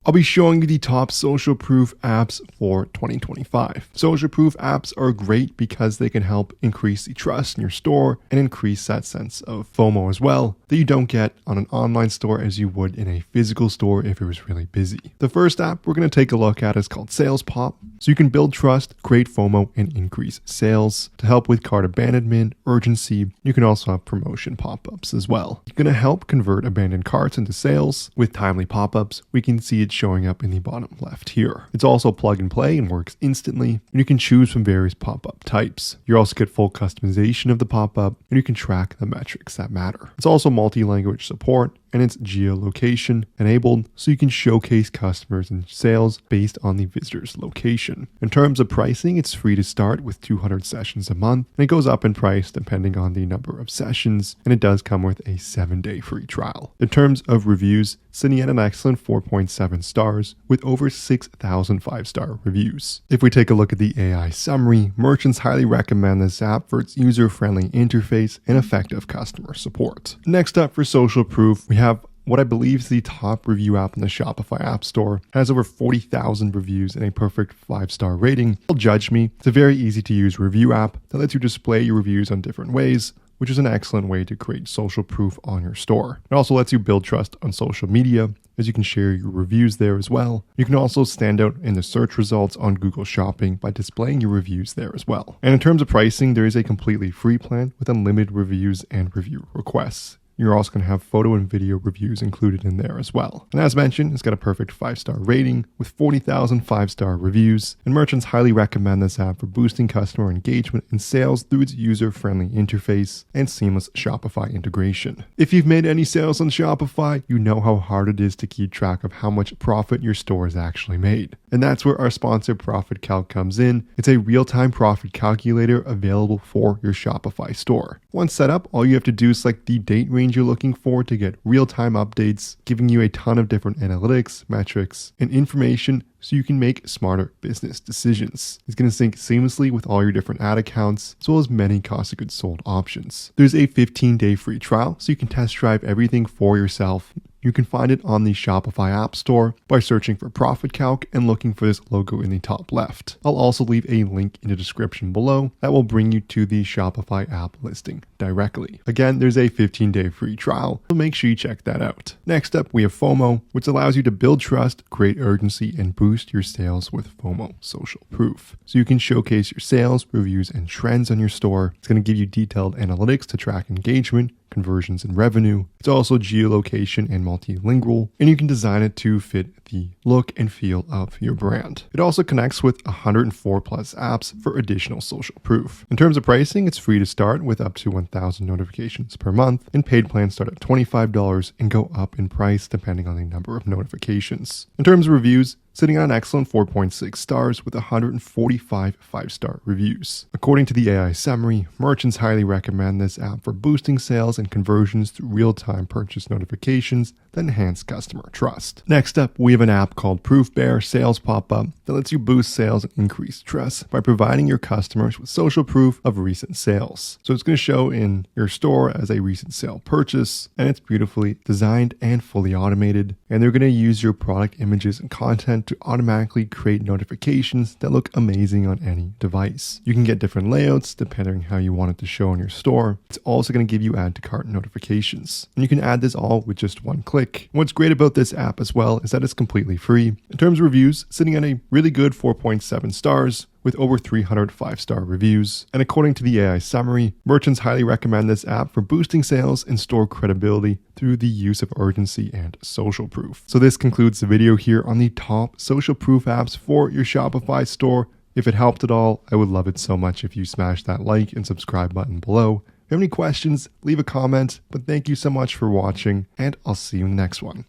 I'll be showing you the top social proof apps for 2025. Social proof apps are great because they can help increase the trust in your store and increase that sense of FOMO as well that you don't get on an online store as you would in a physical store if it was really busy. The first app we're going to take a look at is called Sales Pop. So you can build trust, create FOMO, and increase sales to help with cart abandonment, urgency. You can also have promotion pop-ups as well. It's going to help convert abandoned carts into sales with timely pop-ups. We can see it showing up in the bottom left here. It's also plug and play and works instantly, and you can choose from various pop-up types. You also get full customization of the pop-up, and you can track the metrics that matter. It's also multi-language support, and it's geolocation enabled, so you can showcase customers and sales based on the visitor's location. In terms of pricing, it's free to start with 200 sessions a month, and it goes up in price depending on the number of sessions, and it does come with a 7-day free trial. In terms of reviews, sitting at an excellent 4.7 stars with over 6,000 5-star reviews. If we take a look at the AI summary, merchants highly recommend this app for its user-friendly interface and effective customer support. Next up for social proof, we have what I believe is the top review app in the Shopify App Store. It has over 40,000 reviews and a perfect 5-star rating. Don't judge me. It's a very easy to use review app that lets you display your reviews on different ways, which is an excellent way to create social proof on your store. It also lets you build trust on social media, as you can share your reviews there as well. You can also stand out in the search results on Google Shopping by displaying your reviews there as well. And in terms of pricing, there is a completely free plan with unlimited reviews and review requests. You're also going to have photo and video reviews included in there as well. And as mentioned, it's got a perfect 5-star rating with 40,000 5-star reviews, and merchants highly recommend this app for boosting customer engagement and sales through its user-friendly interface and seamless Shopify integration. If you've made any sales on Shopify, you know how hard it is to keep track of how much profit your store has actually made. And that's where our sponsor Profit Calc comes in. It's a real-time profit calculator available for your Shopify store. Once set up, all you have to do is select the date range you're looking for to get real-time updates, giving you a ton of different analytics, metrics, and information so you can make smarter business decisions. It's going to sync seamlessly with all your different ad accounts, as well as many cost of goods sold options. There's a 15-day free trial, so you can test drive everything for yourself. You can find it on the Shopify App Store by searching for Profit Calc and looking for this logo in the top left. I'll also leave a link in the description below that will bring you to the Shopify app listing directly. Again, there's a 15-day free trial, so make sure you check that out. Next up, we have Fomo, which allows you to build trust, create urgency, and boost your sales with Fomo social proof. So you can showcase your sales, reviews, and trends on your store. It's going to give you detailed analytics to track engagement, conversions, and revenue. It's also geolocation and multilingual, and you can design it to fit the look and feel of your brand. It also connects with 104 plus apps for additional social proof. In terms of pricing, it's free to start with up to 1,000 notifications per month, and paid plans start at $25 and go up in price depending on the number of notifications. In terms of reviews, sitting on an excellent 4.6 stars with 145 5-star reviews. According to the AI summary, merchants highly recommend this app for boosting sales and conversions through real-time purchase notifications that enhance customer trust. Next up, we have an app called ProofBear Sales Pop-Up that lets you boost sales and increase trust by providing your customers with social proof of recent sales. So it's going to show in your store as a recent sale purchase, and it's beautifully designed and fully automated. And they're going to use your product images and content to automatically create notifications that look amazing on any device. You can get different layouts depending on how you want it to show in your store. It's also going to give you add to cart notifications. And you can add this all with just one click. What's great about this app as well is that it's completely free. In terms of reviews, sitting at a really good 4.7 stars with over 300 5-star reviews. And according to the AI summary, merchants highly recommend this app for boosting sales and store credibility through the use of urgency and social proof. So this concludes the video here on the top social proof apps for your Shopify store. If it helped at all, I would love it so much if you smash that like and subscribe button below. If you have any questions, leave a comment, but thank you so much for watching, and I'll see you in the next one.